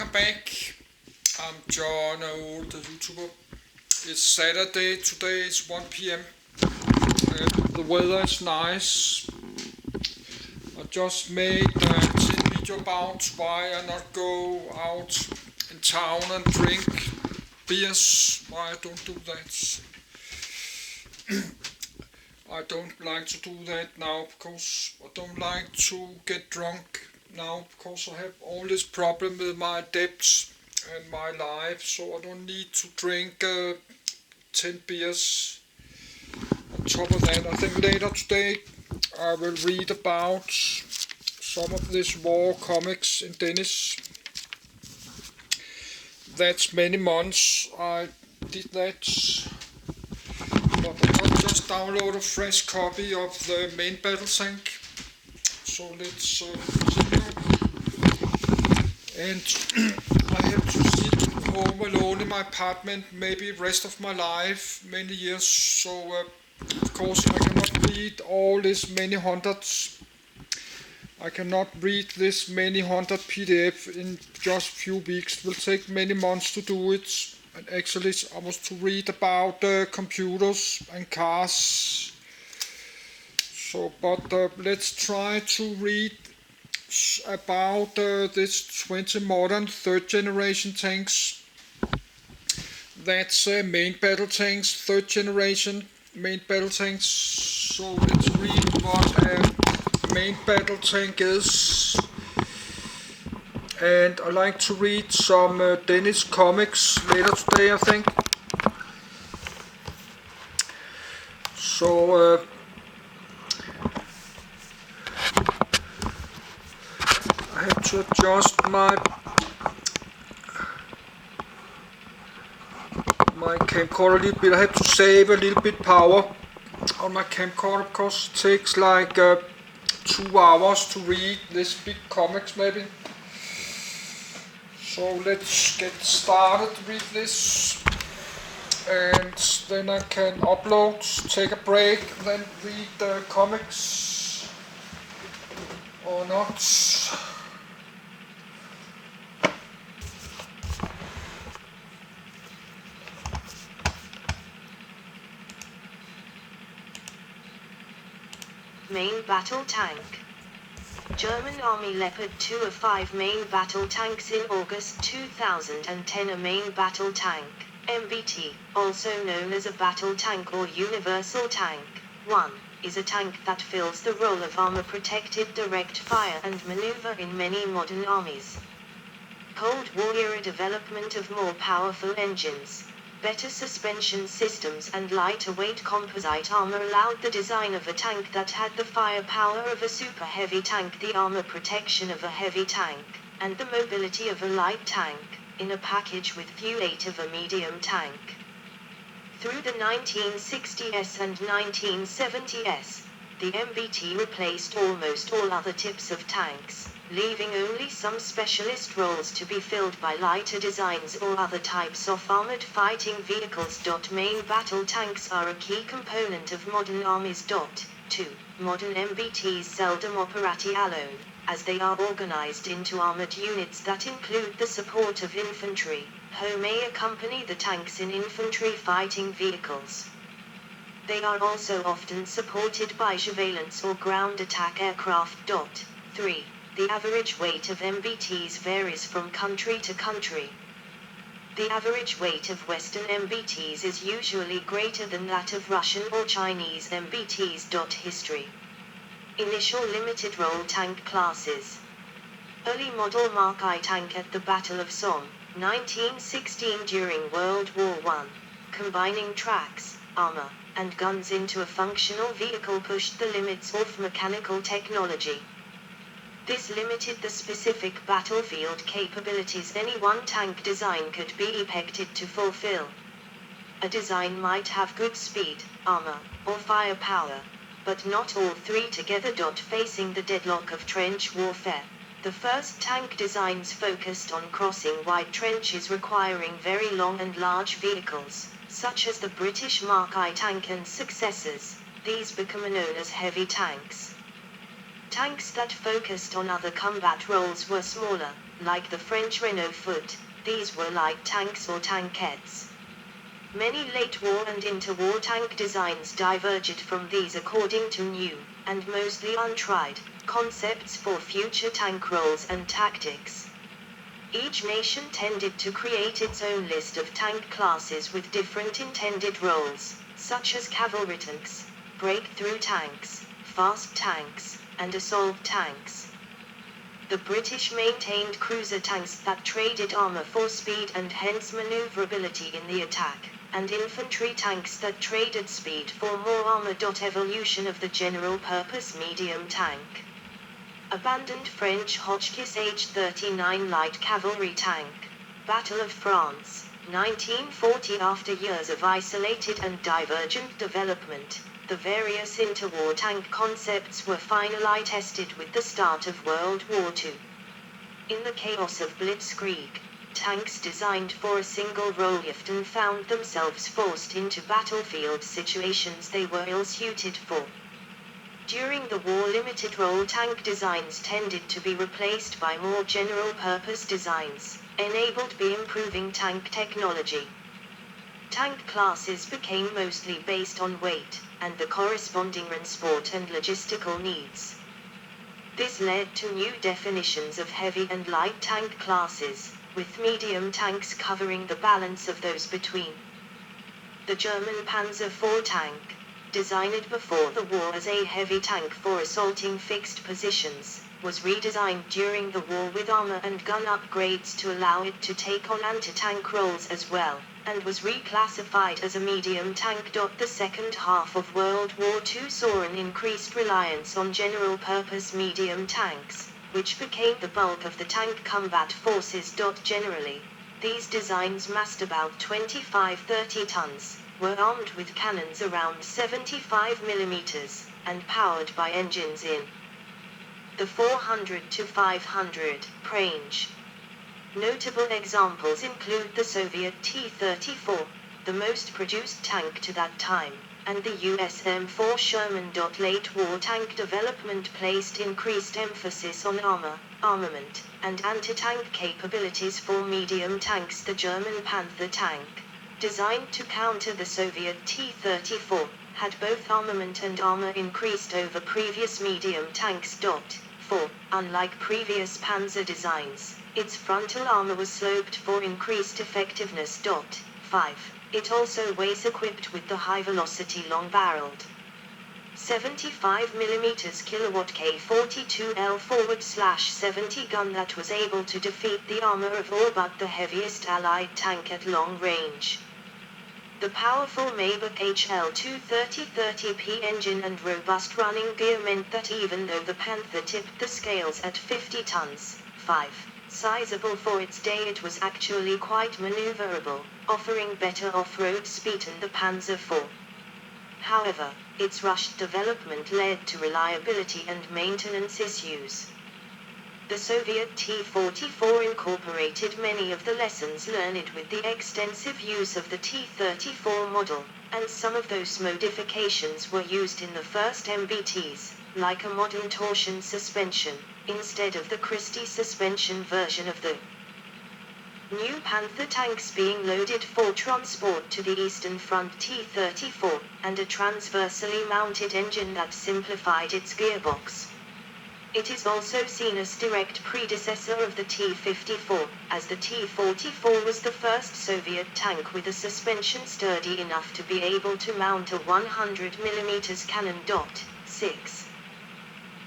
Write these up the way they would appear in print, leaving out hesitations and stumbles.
welcome back. I'm John, old YouTuber. It's Saturday, today is 1 p.m. The weather is nice. I just made a 10 video about why I not go out in town and drink beers. Why I don't do that. I don't like to do that now because I don't like to get drunk now because I have all this problem with my debts and my life, so I don't need to drink 10 beers. On top of that, I think later today I will read about some of this war comics in Danish. That's many months I did that, but I just download a fresh copy of the main battle tank. So let's continue. And I have to sit home alone in my apartment maybe rest of my life, many years. So of course I cannot read all this many hundreds. I cannot read this many hundred PDF in just few weeks. It will take many months to do it. And actually I was to read about computers and cars. So, but let's try to read about this 20 modern third generation tanks. That's main battle tanks, third generation main battle tanks. So let's read what a main battle tank is. And I like to read some Danish comics later today, I think. So I have to adjust my camcorder a little bit. I have to save a little bit power on my camcorder because it takes like 2 hours to read this big comics maybe. So let's get started with this, and then I can upload, take a break, then read the comics or not. Main battle tank. German Army Leopard 2, a 5 main battle tanks in August 2010. A main battle tank, MBT, also known as a battle tank or universal tank. 1. Is a tank that fills the role of armor-protected direct fire and maneuver in many modern armies. Cold War era development of more powerful engines, better suspension systems and lighter weight composite armor allowed the design of a tank that had the firepower of a super heavy tank, the armor protection of a heavy tank, and the mobility of a light tank, in a package with few weight of a medium tank. Through the 1960s and 1970s, the MBT replaced almost all other types of tanks, leaving only some specialist roles to be filled by lighter designs or other types of armored fighting vehicles. Main battle tanks are a key component of modern armies. 2. Modern MBTs seldom operate alone, as they are organized into armored units that include the support of infantry, who may accompany the tanks in infantry fighting vehicles. They are also often supported by surveillance or ground attack aircraft. 3. The average weight of MBTs varies from country to country. The average weight of Western MBTs is usually greater than that of Russian or Chinese MBTs. History. Initial limited role tank classes. Early model Mark I tank at the Battle of Somme, 1916 during World War I, combining tracks, armor, and guns into a functional vehicle pushed the limits of mechanical technology. This limited the specific battlefield capabilities any one tank design could be expected to fulfill. A design might have good speed, armor, or firepower, but not all three together. Facing the deadlock of trench warfare, the first tank designs focused on crossing wide trenches requiring very long and large vehicles, such as the British Mark I tank and successors. These become known as heavy tanks. Tanks that focused on other combat roles were smaller, like the French Renault Foot. These were light tanks or tankettes. Many late war and interwar tank designs diverged from these according to new, and mostly untried, concepts for future tank roles and tactics. Each nation tended to create its own list of tank classes with different intended roles, such as cavalry tanks, breakthrough tanks, fast tanks, and assault tanks. The British maintained cruiser tanks that traded armor for speed and hence maneuverability in the attack, and infantry tanks that traded speed for more armor. Evolution of the general-purpose medium tank. Abandoned French Hotchkiss H-39 light cavalry tank. Battle of France, 1940. After years of isolated and divergent development, the various interwar tank concepts were finally tested with the start of World War II. In the chaos of Blitzkrieg, tanks designed for a single role often found themselves forced into battlefield situations they were ill-suited for. During the war, limited role tank designs tended to be replaced by more general-purpose designs, enabled by improving tank technology. Tank classes became mostly based on weight, and the corresponding transport and logistical needs. This led to new definitions of heavy and light tank classes, with medium tanks covering the balance of those between. The German Panzer IV tank, designed before the war as a heavy tank for assaulting fixed positions, was redesigned during the war with armor and gun upgrades to allow it to take on anti-tank roles as well, and was reclassified as a medium tank. The second half of World War II saw an increased reliance on general-purpose medium tanks, which became the bulk of the tank combat forces. Generally, these designs massed about 25-30 tons, were armed with cannons around 75 mm, and powered by engines in the 400 to 500 range. Notable examples include the Soviet T-34, the most produced tank to that time, and the US M4 Sherman. Late war tank development placed increased emphasis on armament, and anti-tank capabilities for medium tanks. The German Panther tank, designed to counter the Soviet T-34, had both armament and armor increased over previous medium tanks. 4. Unlike previous Panzer designs, its frontal armor was sloped for increased effectiveness. 5. It also was equipped with the high-velocity long-barreled 75mm kilowatt K42L /70 gun that was able to defeat the armor of all but the heaviest Allied tank at long range. The powerful Maybach HL230-30P engine and robust running gear meant that even though the Panther tipped the scales at 50 tons, 5, sizable for its day, it was actually quite maneuverable, offering better off-road speed than the Panzer IV. However, its rushed development led to reliability and maintenance issues. The Soviet T-44 incorporated many of the lessons learned with the extensive use of the T-34 model, and some of those modifications were used in the first MBTs, like a modern torsion suspension, instead of the Christie suspension version of the new Panther tanks being loaded for transport to the Eastern Front. T-34, and a transversely mounted engine that simplified its gearbox. It is also seen as direct predecessor of the T-54, as the T-44 was the first Soviet tank with a suspension sturdy enough to be able to mount a 100mm cannon. 6.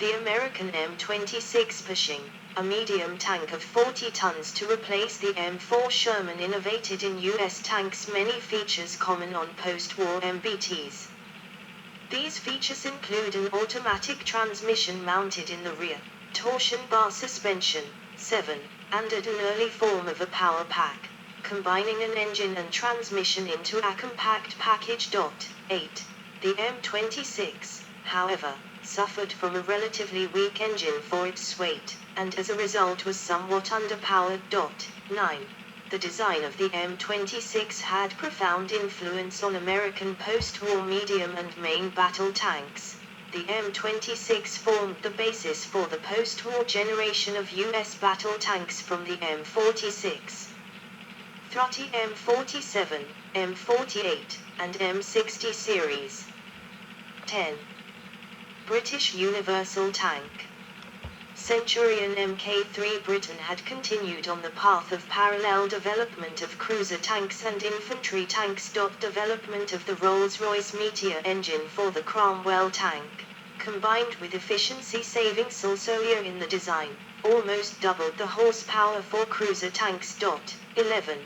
The American M26 Pershing, a medium tank of 40 tons to replace the M4 Sherman, innovated in U.S. tanks many features common on post-war MBTs. These features include an automatic transmission mounted in the rear, torsion bar suspension, 7, and an early form of a power pack, combining an engine and transmission into a compact package. 8. The M26, however, suffered from a relatively weak engine for its weight, and as a result was somewhat underpowered. 9. The design of the M26 had profound influence on American post-war medium and main battle tanks. The M26 formed the basis for the post-war generation of U.S. battle tanks from the M46, 30 M47, M48, and M60 series. 10. British Universal Tank. Centurion Mk3. Britain had continued on the path of parallel development of cruiser tanks and infantry tanks. Development of the Rolls-Royce Meteor engine for the Cromwell tank, combined with efficiency savings also in the design, almost doubled the horsepower for cruiser tanks. 11.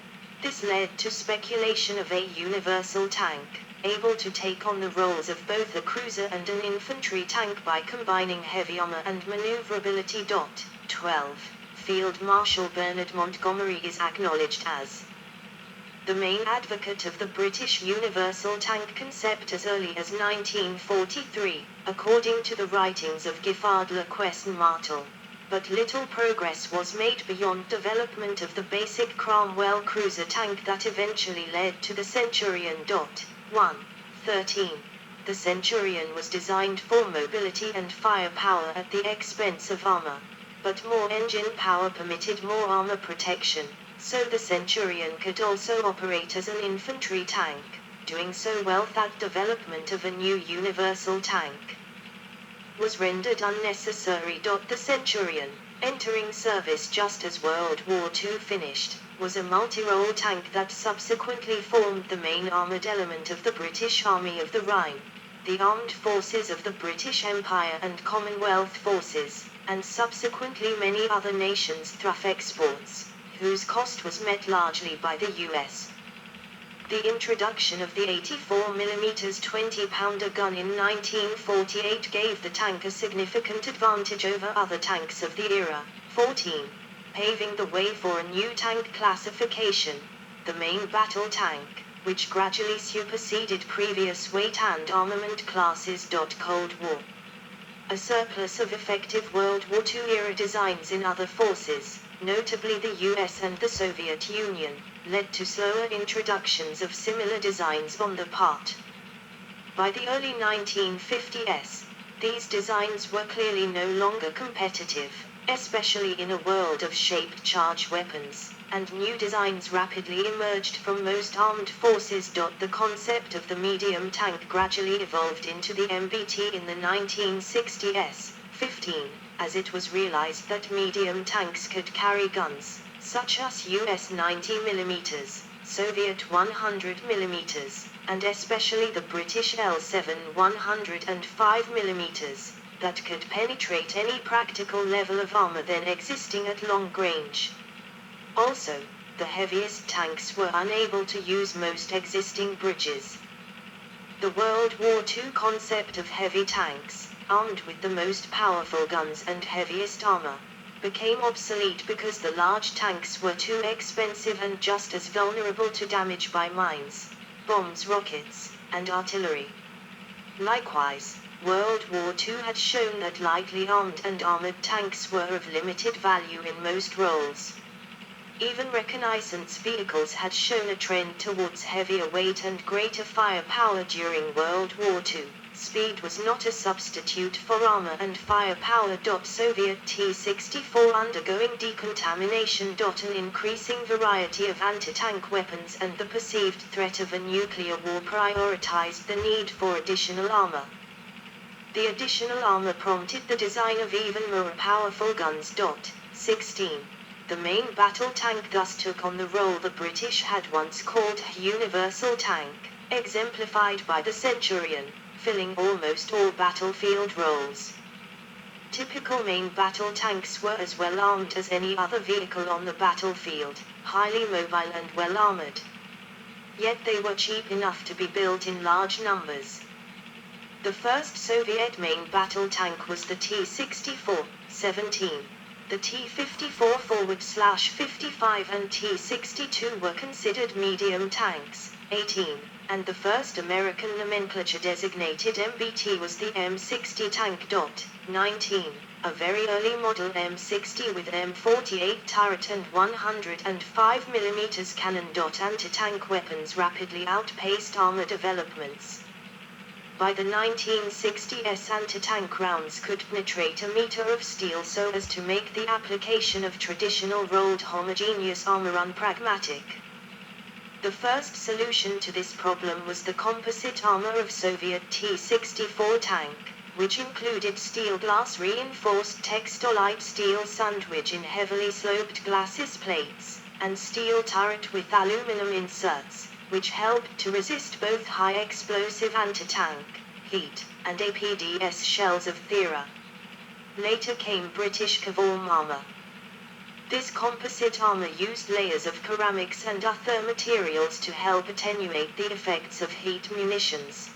This led to speculation of a universal tank, able to take on the roles of both a cruiser and an infantry tank by combining heavy armor and maneuverability. 12. Field Marshal Bernard Montgomery is acknowledged as the main advocate of the British Universal Tank concept as early as 1943, according to the writings of Giffard Le Quesne Martel. But little progress was made beyond development of the basic Cromwell cruiser tank that eventually led to the Centurion. 1. 13. The Centurion was designed for mobility and firepower at the expense of armor. But more engine power permitted more armor protection, so the Centurion could also operate as an infantry tank, doing so well that development of a new universal tank was rendered unnecessary. The Centurion, entering service just as World War II finished, was a multi-role tank that subsequently formed the main armoured element of the British Army of the Rhine, the armed forces of the British Empire and Commonwealth forces, and subsequently many other nations' through exports, whose cost was met largely by the US. The introduction of the 84mm 20-pounder gun in 1948 gave the tank a significant advantage over other tanks of the era. 14. Paving the way for a new tank classification, the main battle tank, which gradually superseded previous weight and armament classes. Cold War. A surplus of effective World War II-era designs in other forces, notably the US and the Soviet Union, led to slower introductions of similar designs on the part. By the early 1950s, these designs were clearly no longer competitive, especially in a world of shaped charge weapons, and new designs rapidly emerged from most armed forces. The concept of the medium tank gradually evolved into the MBT in the 1960s. 15. As it was realized that medium tanks could carry guns, such as US 90mm, Soviet 100mm, and especially the British L7 105mm, that could penetrate any practical level of armor then existing at long range. Also, the heaviest tanks were unable to use most existing bridges. The World War II concept of heavy tanks, armed with the most powerful guns and heaviest armor, became obsolete because the large tanks were too expensive and just as vulnerable to damage by mines, bombs, rockets, and artillery. Likewise, World War II had shown that lightly armed and armored tanks were of limited value in most roles. Even reconnaissance vehicles had shown a trend towards heavier weight and greater firepower during World War II. Speed was not a substitute for armor and firepower. Soviet T-64 undergoing decontamination. An increasing variety of anti-tank weapons and the perceived threat of a nuclear war prioritized the need for additional armor. The additional armor prompted the design of even more powerful guns. 16. The main battle tank thus took on the role the British had once called a universal tank, exemplified by the Centurion, filling almost all battlefield roles. Typical main battle tanks were as well armed as any other vehicle on the battlefield, highly mobile and well armored. Yet they were cheap enough to be built in large numbers. The first Soviet main battle tank was the T-64, 17. The T-54/55 and T-62 were considered medium tanks, 18, and the first American nomenclature-designated MBT was the M60 tank. 19, a very early model M60 with M48 turret and 105mm cannon. Anti-tank weapons rapidly outpaced armor developments. By the 1960s, anti-tank rounds could penetrate a meter of steel so as to make the application of traditional rolled homogeneous armor unpragmatic. The first solution to this problem was the composite armor of Soviet T-64 tank, which included steel glass reinforced textolite steel sandwich in heavily sloped glacis plates, and steel turret with aluminum inserts, which helped to resist both high explosive anti-tank, heat, and APDS shells of Thera. Later came British Cavorm armor. This composite armor used layers of ceramics and other materials to help attenuate the effects of heat munitions.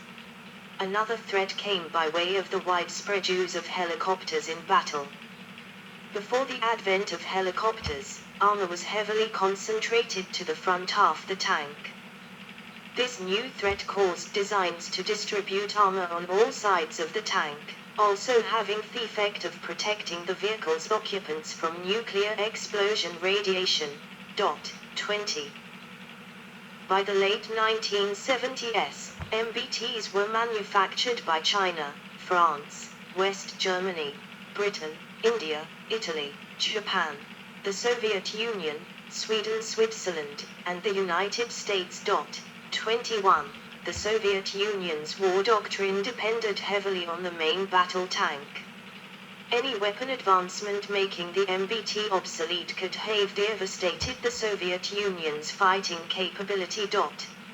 Another threat came by way of the widespread use of helicopters in battle. Before the advent of helicopters, armor was heavily concentrated to the front half the tank. This new threat caused designs to distribute armor on all sides of the tank, also having the effect of protecting the vehicle's occupants from nuclear explosion radiation. 20. By the late 1970s, MBTs were manufactured by China, France, West Germany, Britain, India, Italy, Japan, the Soviet Union, Sweden, Switzerland, and the United States. 21. The Soviet Union's war doctrine depended heavily on the main battle tank. Any weapon advancement making the MBT obsolete could have devastated the Soviet Union's fighting capability.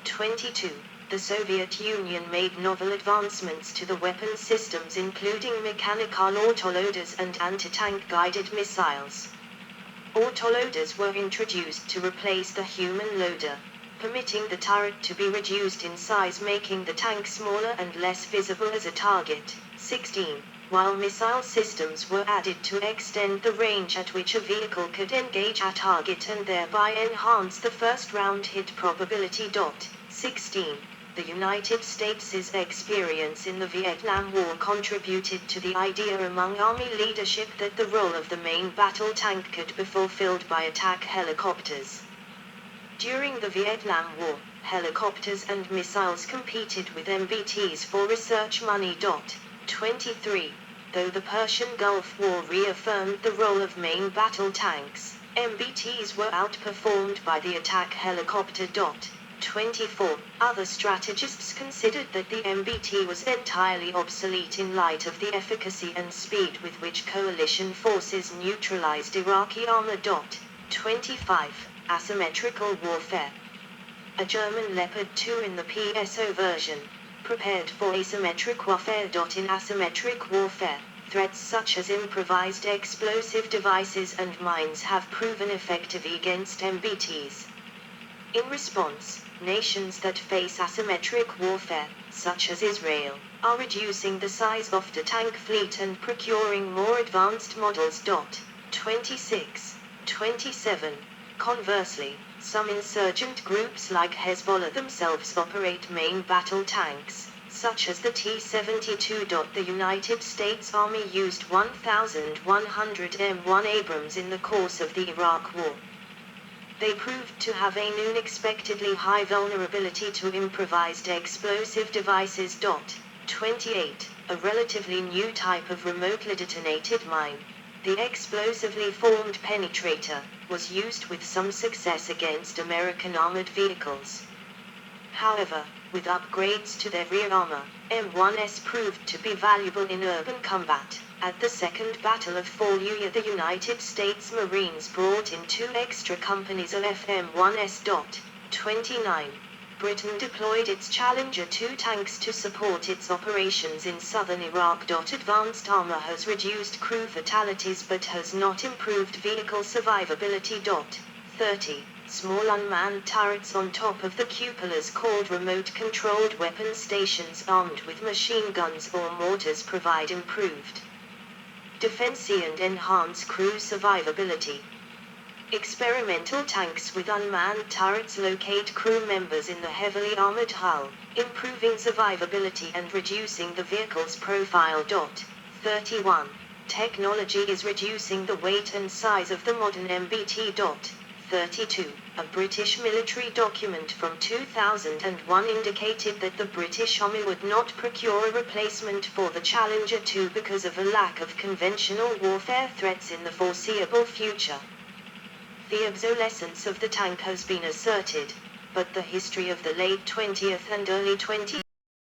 22. The Soviet Union made novel advancements to the weapon systems including mechanical autoloaders and anti-tank guided missiles. Autoloaders were introduced to replace the human loader, permitting the turret to be reduced in size, making the tank smaller and less visible as a target. 16. While missile systems were added to extend the range at which a vehicle could engage a target and thereby enhance the first round hit probability. 16. The United States' experience in the Vietnam War contributed to the idea among Army leadership that the role of the main battle tank could be fulfilled by attack helicopters. During the Vietnam War, helicopters and missiles competed with MBTs for research money. 23. Though the Persian Gulf War reaffirmed the role of main battle tanks, MBTs were outperformed by the attack helicopter. 24. Other strategists considered that the MBT was entirely obsolete in light of the efficacy and speed with which coalition forces neutralized Iraqi armor. 25. Asymmetrical warfare. A German Leopard 2 in the PSO version, prepared for asymmetric warfare. In asymmetric warfare, threats such as improvised explosive devices and mines have proven effective against MBTs. In response, nations that face asymmetric warfare, such as Israel, are reducing the size of the tank fleet and procuring more advanced models. 26. 27. Conversely, some insurgent groups like Hezbollah themselves operate main battle tanks, such as the T-72. The United States Army used 1,100 M1 Abrams in the course of the Iraq War. They proved to have an unexpectedly high vulnerability to improvised explosive devices. 28. A relatively new type of remotely detonated mine, the explosively formed penetrator, was used with some success against American armored vehicles. However, with upgrades to their rear armor, M1s proved to be valuable in urban combat. At the Second Battle of Fallujah, the United States Marines brought in 2 extra companies of FM-1s. 29. Britain deployed its Challenger 2 tanks to support its operations in southern Iraq. Advanced armor has reduced crew fatalities but has not improved vehicle survivability. 30. Small unmanned turrets on top of the cupolas called remote-controlled weapon stations armed with machine guns or mortars provide improved defense and enhance crew survivability. Experimental tanks with unmanned turrets locate crew members in the heavily armored hull, improving survivability and reducing the vehicle's profile. 31. Technology is reducing the weight and size of the modern MBT. 32, a British military document from 2001 indicated that the British Army would not procure a replacement for the Challenger 2 because of a lack of conventional warfare threats in the foreseeable future. The obsolescence of the tank has been asserted, but the history of the late 20th and early 21st